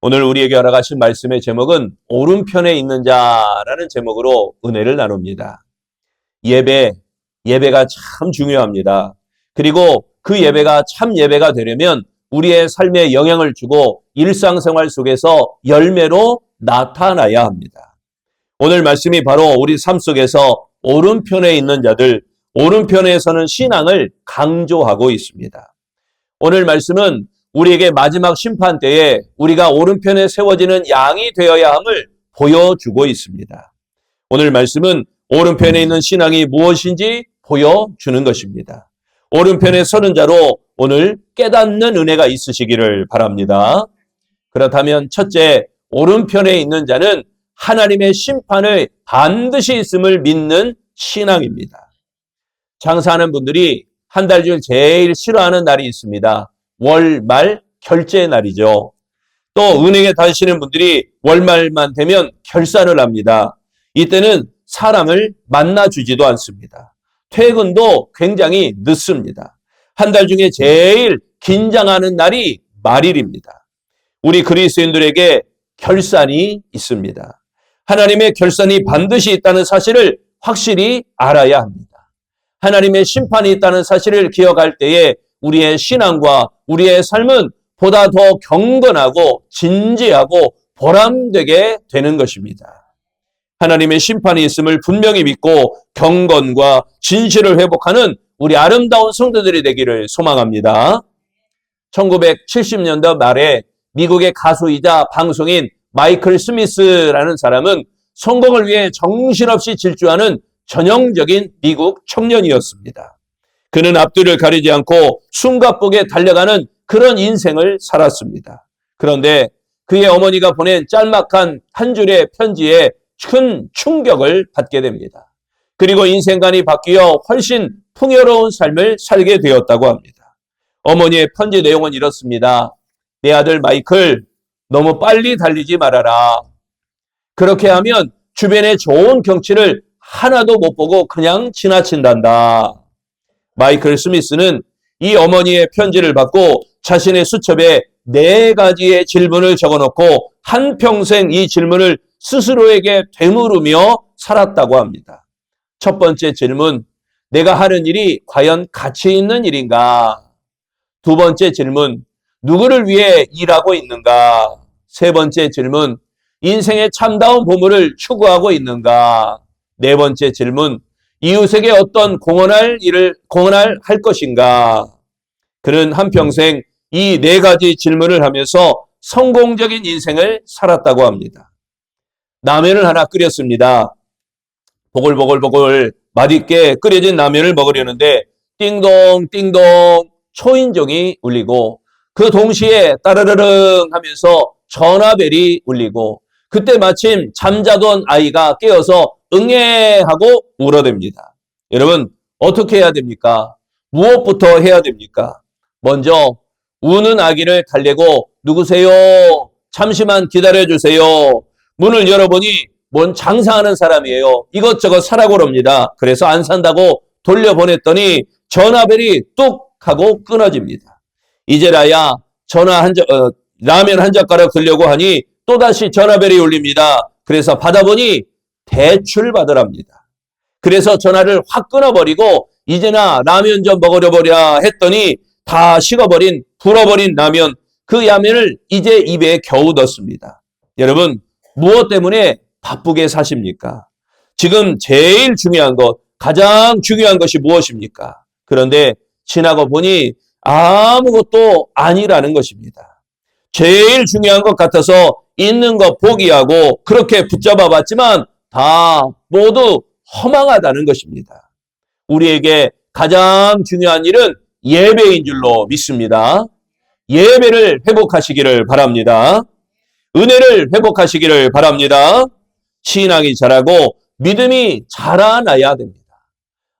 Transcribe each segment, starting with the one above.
오늘 우리에게 허락하신 말씀의 제목은 오른편에 있는 자라는 제목으로 은혜를 나눕니다. 예배가 참 중요합니다. 그리고 그 예배가 참 예배가 되려면 우리의 삶에 영향을 주고 일상생활 속에서 열매로 나타나야 합니다. 오늘 말씀이 바로 우리 삶 속에서 오른편에 있는 자들, 오른편에 서는 신앙을 강조하고 있습니다. 오늘 말씀은 우리에게 마지막 심판 때에 우리가 오른편에 세워지는 양이 되어야 함을 보여주고 있습니다. 오늘 말씀은 오른편에 있는 신앙이 무엇인지 보여주는 것입니다. 오른편에 서는 자로 오늘 깨닫는 은혜가 있으시기를 바랍니다. 그렇다면 첫째, 오른편에 있는 자는 하나님의 심판을 반드시 있음을 믿는 신앙입니다. 장사하는 분들이 한 달 중 제일 싫어하는 날이 있습니다. 월말 결제 날이죠. 또 은행에 다니시는 분들이 월말만 되면 결산을 합니다. 이때는 사람을 만나주지도 않습니다. 퇴근도 굉장히 늦습니다. 한 달 중에 제일 긴장하는 날이 말일입니다. 우리 그리스도인들에게 결산이 있습니다. 하나님의 결산이 반드시 있다는 사실을 확실히 알아야 합니다. 하나님의 심판이 있다는 사실을 기억할 때에 우리의 신앙과 우리의 삶은 보다 더 경건하고 진지하고 보람되게 되는 것입니다. 하나님의 심판이 있음을 분명히 믿고 경건과 진실을 회복하는 우리 아름다운 성도들이 되기를 소망합니다. 1970년대 말에 미국의 가수이자 방송인 마이클 스미스라는 사람은 성공을 위해 정신없이 질주하는 전형적인 미국 청년이었습니다. 그는 앞뒤를 가리지 않고 숨가쁘게 달려가는 그런 인생을 살았습니다. 그런데 그의 어머니가 보낸 짤막한 한 줄의 편지에 큰 충격을 받게 됩니다. 그리고 인생관이 바뀌어 훨씬 풍요로운 삶을 살게 되었다고 합니다. 어머니의 편지 내용은 이렇습니다. 내 아들 마이클, 너무 빨리 달리지 말아라. 그렇게 하면 주변의 좋은 경치를 하나도 못 보고 그냥 지나친단다. 마이클 스미스는 이 어머니의 편지를 받고 자신의 수첩에 4가지의 질문을 적어놓고 한평생 이 질문을 스스로에게 되물으며 살았다고 합니다. 첫 번째 질문, 내가 하는 일이 과연 가치 있는 일인가? 두 번째 질문, 누구를 위해 일하고 있는가? 세 번째 질문, 인생의 참다운 보물을 추구하고 있는가? 네 번째 질문, 이웃에게 어떤 공헌할 것인가? 그는 한평생 이 4가지 질문을 하면서 성공적인 인생을 살았다고 합니다. 라면을 하나 끓였습니다. 보글보글 맛있게 끓여진 라면을 먹으려는데 띵동 띵동 초인종이 울리고 그 동시에 따르르릉 하면서 전화벨이 울리고 그때 마침 잠자던 아이가 깨어서 응애 하고 울어댑니다. 여러분 어떻게 해야 됩니까? 무엇부터 해야 됩니까? 먼저 우는 아기를 달래고 누구세요? 잠시만 기다려주세요. 문을 열어보니 뭔 장사하는 사람이에요. 이것저것 사라고 그럽니다. 그래서 안 산다고 돌려보냈더니 전화벨이 뚝 하고 끊어집니다. 이제라야 라면 한 젓가락 들려고 하니 또다시 전화벨이 울립니다. 그래서 받아보니 대출 받으랍니다. 그래서 전화를 확 끊어버리고 이제나 라면 좀 먹으려보랴 했더니 다 식어버린 불어버린 라면, 그 라면을 이제 입에 겨우 넣습니다. 여러분 무엇 때문에 바쁘게 사십니까? 지금 제일 중요한 것, 가장 중요한 것이 무엇입니까? 그런데 지나고 보니 아무것도 아니라는 것입니다. 제일 중요한 것 같아서 있는 것 포기하고 그렇게 붙잡아 봤지만 다 모두 허망하다는 것입니다. 우리에게 가장 중요한 일은 예배인 줄로 믿습니다. 예배를 회복하시기를 바랍니다. 은혜를 회복하시기를 바랍니다. 신앙이 자라고 믿음이 자라나야 됩니다.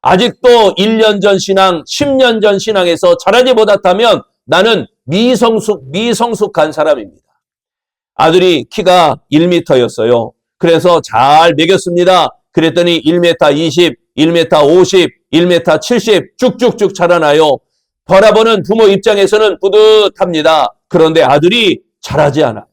아직도 1년 전 신앙, 10년 전 신앙에서 자라지 못했다면 나는 미성숙한 사람입니다. 아들이 키가 1m였어요. 그래서 잘 먹였습니다. 그랬더니 1m 20, 1m 50, 1m 70 쭉쭉쭉 자라나요. 바라보는 부모 입장에서는 뿌듯합니다. 그런데 아들이 자라지 않아요.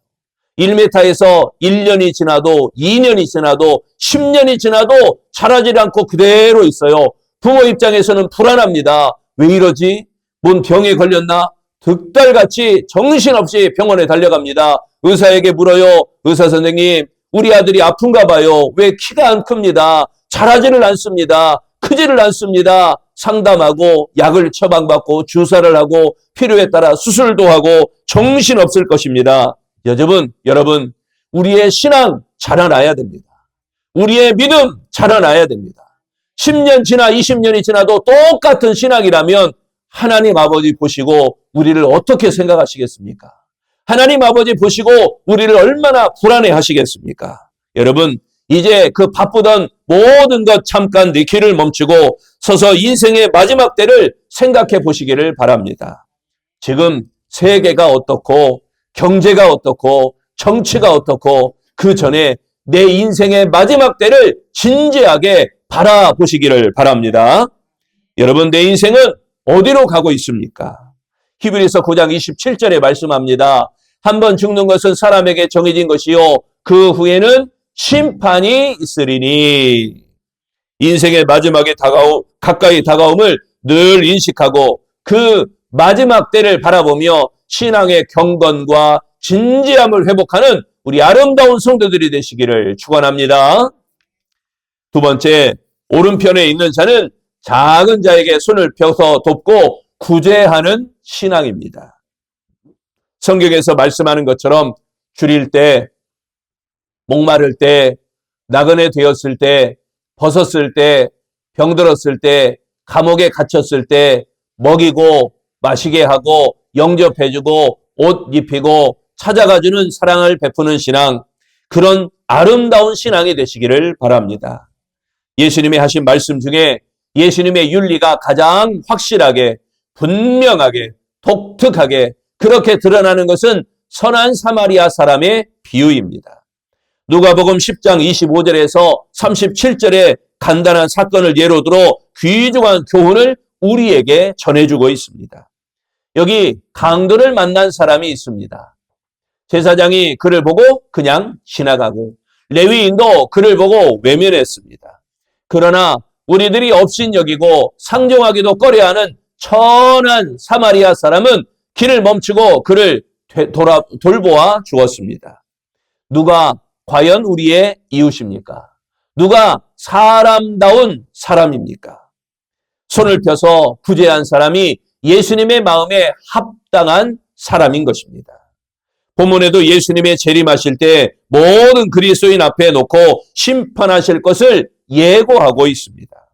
1m에서 1년이 지나도 2년이 지나도 10년이 지나도 자라지 않고 그대로 있어요. 부모 입장에서는 불안합니다. 왜 이러지? 뭔 병에 걸렸나? 득달같이 정신없이 병원에 달려갑니다. 의사에게 물어요. 의사 선생님, 우리 아들이 아픈가 봐요. 왜 키가 안 큽니다. 자라지를 않습니다. 크지를 않습니다. 상담하고 약을 처방받고 주사를 하고 필요에 따라 수술도 하고 정신없을 것입니다. 여러분, 우리의 신앙 자라나야 됩니다. 우리의 믿음 자라나야 됩니다. 10년 지나 20년이 지나도 똑같은 신앙이라면 하나님 아버지 보시고 우리를 어떻게 생각하시겠습니까? 하나님 아버지 보시고 우리를 얼마나 불안해 하시겠습니까? 여러분, 이제 그 바쁘던 모든 것 잠깐 네 길을 멈추고 서서 인생의 마지막 때를 생각해 보시기를 바랍니다. 지금 세계가 어떻고 경제가 어떻고 정치가 어떻고 그 전에 내 인생의 마지막 때를 진지하게 바라보시기를 바랍니다. 여러분, 내 인생은 어디로 가고 있습니까? 히브리서 9장 27절에 말씀합니다. 한번 죽는 것은 사람에게 정해진 것이요 그 후에는 심판이 있으리니. 인생의 마지막에 가까이 다가옴을 늘 인식하고 그 마지막 때를 바라보며 신앙의 경건과 진지함을 회복하는 우리 아름다운 성도들이 되시기를 축원합니다. 두 번째, 오른편에 있는 자는 작은 자에게 손을 펴서 돕고 구제하는 신앙입니다. 성경에서 말씀하는 것처럼 줄일 때, 목마를 때, 나그네 되었을 때, 벗었을 때, 병들었을 때, 감옥에 갇혔을 때 먹이고 마시게 하고 영접해주고 옷 입히고 찾아가주는 사랑을 베푸는 신앙, 그런 아름다운 신앙이 되시기를 바랍니다. 예수님이 하신 말씀 중에 예수님의 윤리가 가장 확실하게, 분명하게, 독특하게 그렇게 드러나는 것은 선한 사마리아 사람의 비유입니다. 누가복음 10장 25절에서 37절에 간단한 사건을 예로 들어 귀중한 교훈을 우리에게 전해주고 있습니다. 여기 강도를 만난 사람이 있습니다. 제사장이 그를 보고 그냥 지나가고 레위인도 그를 보고 외면했습니다. 그러나 우리들이 업신여기고 상종하기도 꺼려하는 천한 사마리아 사람은 길을 멈추고 그를 돌보아 주었습니다. 누가 과연 우리의 이웃입니까? 누가 사람다운 사람입니까? 손을 펴서 구제한 사람이 예수님의 마음에 합당한 사람인 것입니다. 본문에도 예수님의 재림하실 때 모든 그리스도인 앞에 놓고 심판하실 것을 예고하고 있습니다.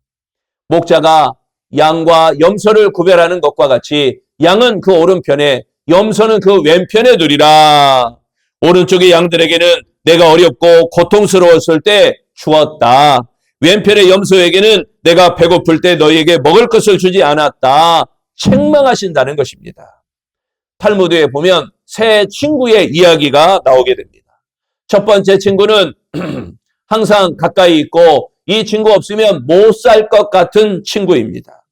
목자가 양과 염소를 구별하는 것과 같이 양은 그 오른편에, 염소는 그 왼편에 두리라. 오른쪽의 양들에게는 내가 어렵고 고통스러웠을 때 주었다. 왼편의 염소에게는 내가 배고플 때 너희에게 먹을 것을 주지 않았다. 책망하신다는 것입니다. 탈무드에 보면 세 친구의 이야기가 나오게 됩니다. 첫 번째 친구는 항상 가까이 있고 이 친구 없으면 못 살 것 같은 친구입니다.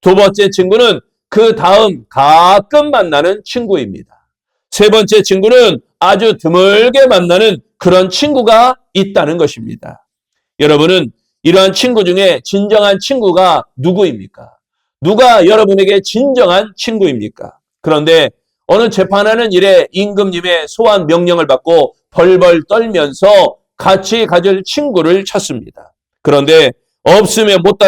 두 번째 친구는 그 다음 가끔 만나는 친구입니다. 세 번째 친구는 아주 드물게 만나는 그런 친구가 있다는 것입니다. 여러분은 이러한 친구 중에 진정한 친구가 누구입니까? 누가 여러분에게 진정한 친구입니까? 그런데 어느 재판하는 일에 임금님의 소환 명령을 받고 벌벌 떨면서 같이 가질 친구를 찾습니다. 그런데 없으면 못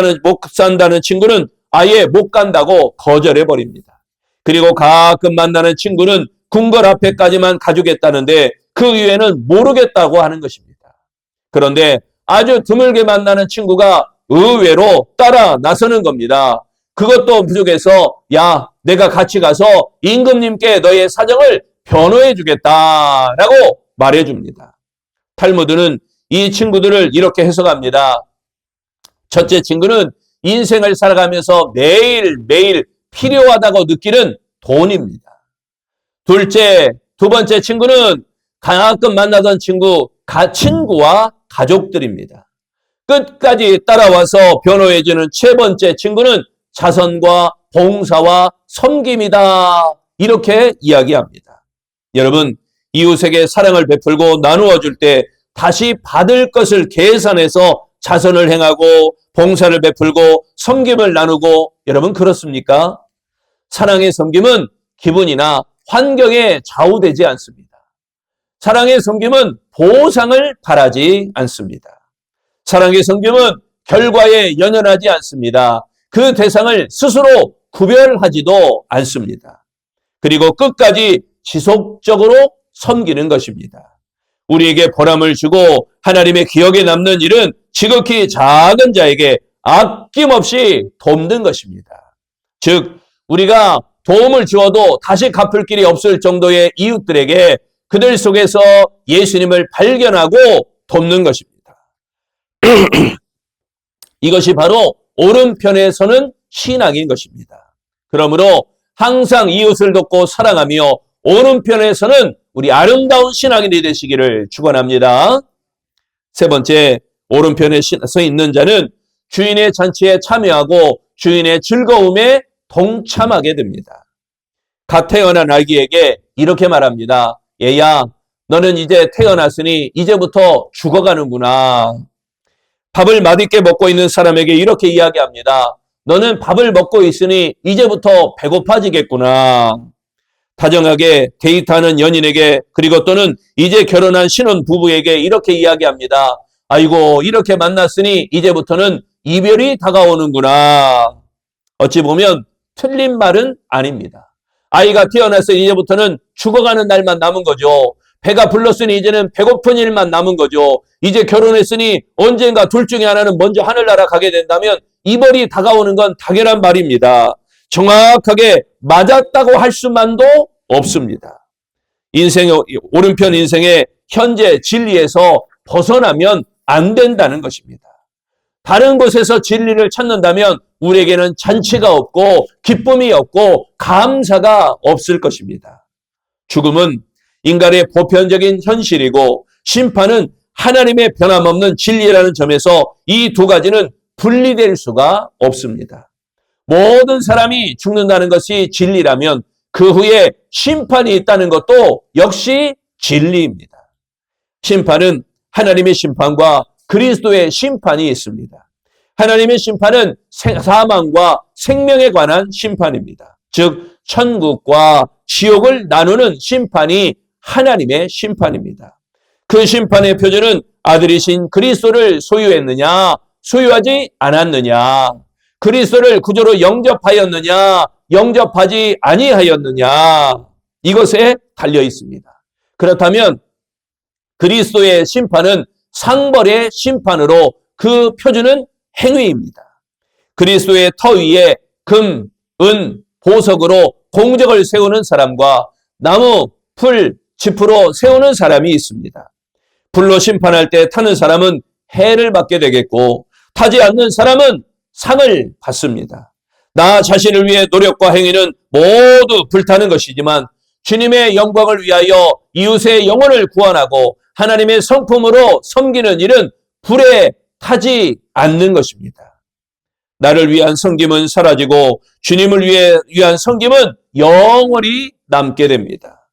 산다는 친구는 아예 못 간다고 거절해버립니다. 그리고 가끔 만나는 친구는 궁궐 앞에까지만 가주겠다는데 그 이유에는 모르겠다고 하는 것입니다. 그런데 아주 드물게 만나는 친구가 의외로 따라 나서는 겁니다. 그것도 부족해서 야, 내가 같이 가서 임금님께 너의 사정을 변호해 주겠다라고 말해 줍니다. 탈무드는 이 친구들을 이렇게 해석합니다. 첫째 친구는 인생을 살아가면서 매일매일 필요하다고 느끼는 돈입니다. 두 번째 친구는 가끔 만나던 친구와 가족들입니다. 끝까지 따라와서 변호해주는 세 번째 친구는 자선과 봉사와 섬김이다. 이렇게 이야기합니다. 여러분, 이웃에게 사랑을 베풀고 나누어 줄 때 다시 받을 것을 계산해서 자선을 행하고 봉사를 베풀고 섬김을 나누고, 여러분 그렇습니까? 사랑의 섬김은 기분이나 환경에 좌우되지 않습니다. 사랑의 섬김은 보상을 바라지 않습니다. 사랑의 섬김은 결과에 연연하지 않습니다. 그 대상을 스스로 구별하지도 않습니다. 그리고 끝까지 지속적으로 섬기는 것입니다. 우리에게 보람을 주고 하나님의 기억에 남는 일은 지극히 작은 자에게 아낌없이 돕는 것입니다. 즉, 우리가 도움을 주어도 다시 갚을 길이 없을 정도의 이웃들에게 그들 속에서 예수님을 발견하고 돕는 것입니다. 이것이 바로 오른편에 서는 신앙인 것입니다. 그러므로 항상 이웃을 돕고 사랑하며 오른편에 서는 우리 아름다운 신앙인이 되시기를 축원합니다. 세 번째, 오른편에 서 있는 자는 주인의 잔치에 참여하고 주인의 즐거움에 동참하게 됩니다. 갓 태어난 아기에게 이렇게 말합니다. 얘야, 너는 이제 태어났으니 이제부터 죽어가는구나. 밥을 맛있게 먹고 있는 사람에게 이렇게 이야기합니다. 너는 밥을 먹고 있으니 이제부터 배고파지겠구나. 다정하게 데이트하는 연인에게, 그리고 또는 이제 결혼한 신혼 부부에게 이렇게 이야기합니다. 아이고, 이렇게 만났으니 이제부터는 이별이 다가오는구나. 어찌 보면 틀린 말은 아닙니다. 아이가 태어났으니 이제부터는 죽어가는 날만 남은 거죠. 배가 불렀으니 이제는 배고픈 일만 남은 거죠. 이제 결혼했으니 언젠가 둘 중에 하나는 먼저 하늘나라 가게 된다면 이별이 다가오는 건 당연한 말입니다. 정확하게 맞았다고 할 수만도 없습니다. 오른편 인생의 현재 진리에서 벗어나면 안 된다는 것입니다. 다른 곳에서 진리를 찾는다면 우리에게는 잔치가 없고 기쁨이 없고 감사가 없을 것입니다. 죽음은 인간의 보편적인 현실이고 심판은 하나님의 변함없는 진리라는 점에서 이 두 가지는 분리될 수가 없습니다. 모든 사람이 죽는다는 것이 진리라면 그 후에 심판이 있다는 것도 역시 진리입니다. 심판은 하나님의 심판과 그리스도의 심판이 있습니다. 하나님의 심판은 사망과 생명에 관한 심판입니다. 즉 천국과 지옥을 나누는 심판이 하나님의 심판입니다. 그 심판의 표준은 아들이신 그리스도를 소유했느냐, 소유하지 않았느냐, 그리스도를 구주로 영접하였느냐, 영접하지 아니하였느냐, 이것에 달려 있습니다. 그렇다면 그리스도의 심판은 상벌의 심판으로 그 표준은 행위입니다. 그리스도의 터 위에 금, 은, 보석으로 공적을 세우는 사람과 나무, 풀, 짚으로 세우는 사람이 있습니다. 불로 심판할 때 타는 사람은 해를 받게 되겠고 타지 않는 사람은 상을 받습니다. 나 자신을 위해 노력과 행위는 모두 불타는 것이지만 주님의 영광을 위하여 이웃의 영혼을 구원하고 하나님의 성품으로 섬기는 일은 불에 타지 않는 것입니다. 나를 위한 섬김은 사라지고 주님을 위한 섬김은 영원히 남게 됩니다.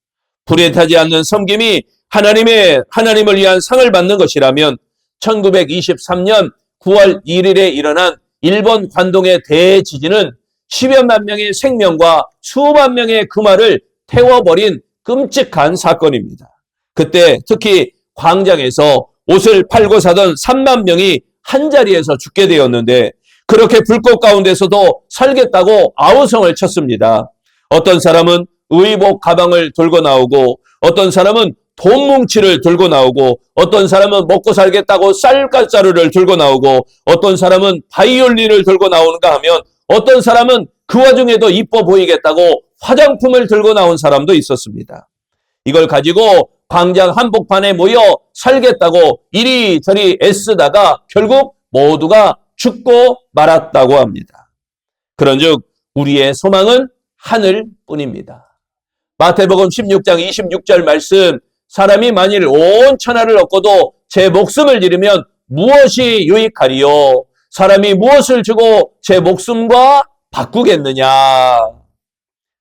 불에 타지 않는 섬김이 하나님을 위한 상을 받는 것이라면 1923년 9월 1일에 일어난 일본 관동의 대지진은 10여만 명의 생명과 수만 명의 금화를 태워버린 끔찍한 사건입니다. 그때 특히 광장에서 옷을 팔고 사던 3만 명이 한자리에서 죽게 되었는데 그렇게 불꽃 가운데서도 살겠다고 아우성을 쳤습니다. 어떤 사람은 의복 가방을 들고 나오고 어떤 사람은 돈 뭉치를 들고 나오고 어떤 사람은 먹고 살겠다고 쌀가루를 들고 나오고 어떤 사람은 바이올린을 들고 나오는가 하면 어떤 사람은 그 와중에도 이뻐 보이겠다고 화장품을 들고 나온 사람도 있었습니다. 이걸 가지고 광장 한복판에 모여 살겠다고 이리저리 애쓰다가 결국 모두가 죽고 말았다고 합니다. 그런즉 우리의 소망은 하늘뿐입니다. 마태복음 16장 26절 말씀, 사람이 만일 온 천하를 얻고도 제 목숨을 잃으면 무엇이 유익하리요? 사람이 무엇을 주고 제 목숨과 바꾸겠느냐?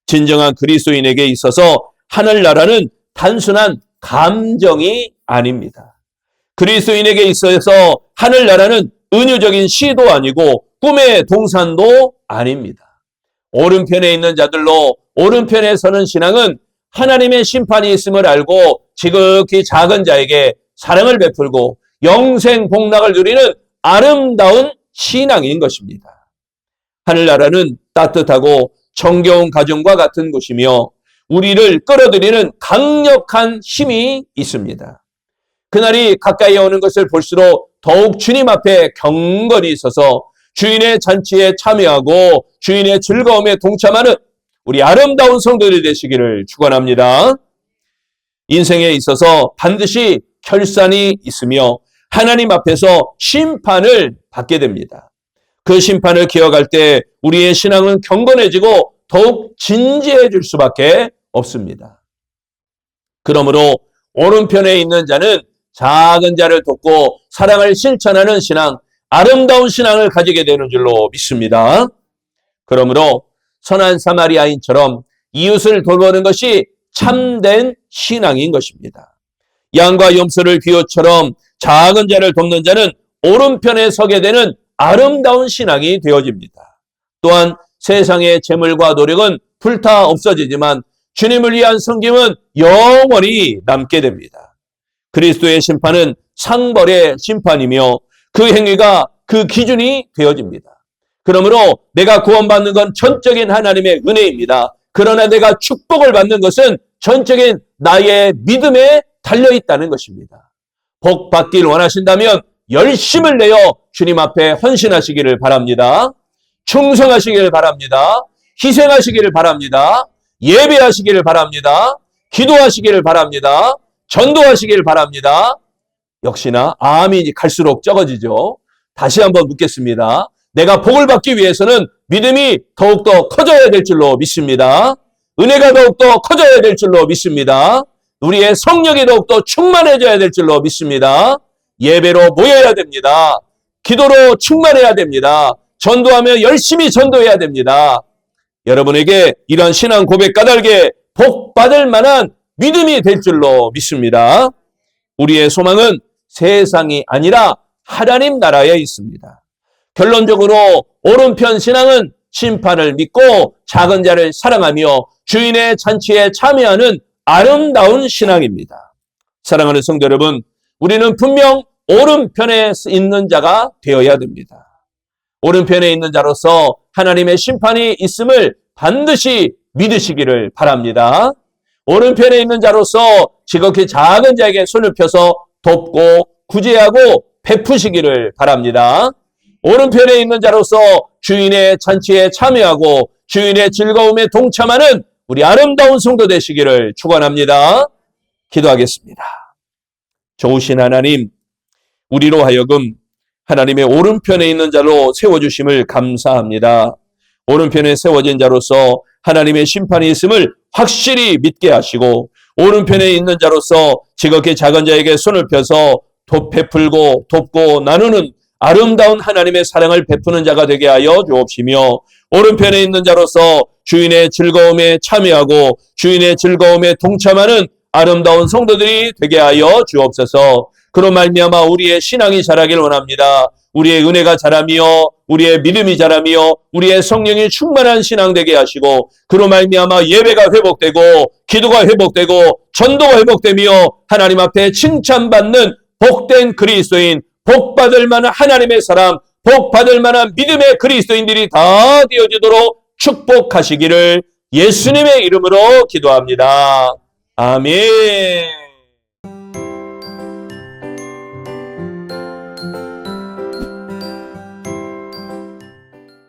진정한 그리스도인에게 있어서 하늘나라는 단순한 감정이 아닙니다. 그리스도인에게 있어서 하늘나라는 은유적인 시도 아니고 꿈의 동산도 아닙니다. 오른편에 있는 자들로 오른편에 서는 신앙은 하나님의 심판이 있음을 알고 지극히 작은 자에게 사랑을 베풀고 영생 복락을 누리는 아름다운 신앙인 것입니다. 하늘나라는 따뜻하고 정겨운 가정과 같은 곳이며 우리를 끌어들이는 강력한 힘이 있습니다. 그날이 가까이 오는 것을 볼수록 더욱 주님 앞에 경건히 서서 주인의 잔치에 참여하고 주인의 즐거움에 동참하는 우리 아름다운 성도들이 되시기를 축원합니다. 인생에 있어서 반드시 결산이 있으며 하나님 앞에서 심판을 받게 됩니다. 그 심판을 기억할 때 우리의 신앙은 경건해지고 더욱 진지해질 수밖에 없습니다. 그러므로 오른편에 있는 자는 작은 자를 돕고 사랑을 실천하는 신앙, 아름다운 신앙을 가지게 되는 줄로 믿습니다. 그러므로 선한 사마리아인처럼 이웃을 돌보는 것이 참된 신앙인 것입니다. 양과 염소를 비유처럼 작은 자를 돕는 자는 오른편에 서게 되는 아름다운 신앙이 되어집니다. 또한 세상의 재물과 노력은 불타 없어지지만 주님을 위한 섬김은 영원히 남게 됩니다. 그리스도의 심판은 상벌의 심판이며 그 행위가 그 기준이 되어집니다. 그러므로 내가 구원받는 건 전적인 하나님의 은혜입니다. 그러나 내가 축복을 받는 것은 전적인 나의 믿음에 달려있다는 것입니다. 복 받길 원하신다면 열심을 내어 주님 앞에 헌신하시기를 바랍니다. 충성하시기를 바랍니다. 희생하시기를 바랍니다. 예배하시기를 바랍니다. 기도하시기를 바랍니다. 전도하시기를 바랍니다. 역시나 아멘이 갈수록 적어지죠. 다시 한번 묻겠습니다. 내가 복을 받기 위해서는 믿음이 더욱더 커져야 될 줄로 믿습니다. 은혜가 더욱더 커져야 될 줄로 믿습니다. 우리의 성령이 더욱더 충만해져야 될 줄로 믿습니다. 예배로 모여야 됩니다. 기도로 충만해야 됩니다. 전도하며 열심히 전도해야 됩니다. 여러분에게 이런 신앙 고백 까닭에 복 받을 만한 믿음이 될 줄로 믿습니다. 우리의 소망은 세상이 아니라 하나님 나라에 있습니다. 결론적으로 오른편 신앙은 심판을 믿고 작은 자를 사랑하며 주인의 잔치에 참여하는 아름다운 신앙입니다. 사랑하는 성도 여러분, 우리는 분명 오른편에 있는 자가 되어야 됩니다. 오른편에 있는 자로서 하나님의 심판이 있음을 반드시 믿으시기를 바랍니다. 오른편에 있는 자로서 지극히 작은 자에게 손을 펴서 돕고 구제하고 베푸시기를 바랍니다. 오른편에 있는 자로서 주인의 잔치에 참여하고 주인의 즐거움에 동참하는 우리 아름다운 성도 되시기를 축원합니다. 기도하겠습니다. 좋으신 하나님, 우리로 하여금 하나님의 오른편에 있는 자로 세워주심을 감사합니다. 오른편에 세워진 자로서 하나님의 심판이 있음을 확실히 믿게 하시고 오른편에 있는 자로서 지극히 작은 자에게 손을 펴서 베풀고 돕고 나누는 아름다운 하나님의 사랑을 베푸는 자가 되게 하여 주옵시며 오른편에 있는 자로서 주인의 즐거움에 참여하고 주인의 즐거움에 동참하는 아름다운 성도들이 되게 하여 주옵소서. 그로 말미암아 우리의 신앙이 자라길 원합니다. 우리의 은혜가 자라며 우리의 믿음이 자라며 우리의 성령이 충만한 신앙 되게 하시고 그로 말미암아 예배가 회복되고 기도가 회복되고 전도가 회복되며 하나님 앞에 칭찬받는 복된 그리스도인, 복받을 만한 하나님의 사람, 복받을 만한 믿음의 그리스도인들이 다 되어지도록 축복하시기를 예수님의 이름으로 기도합니다. 아멘.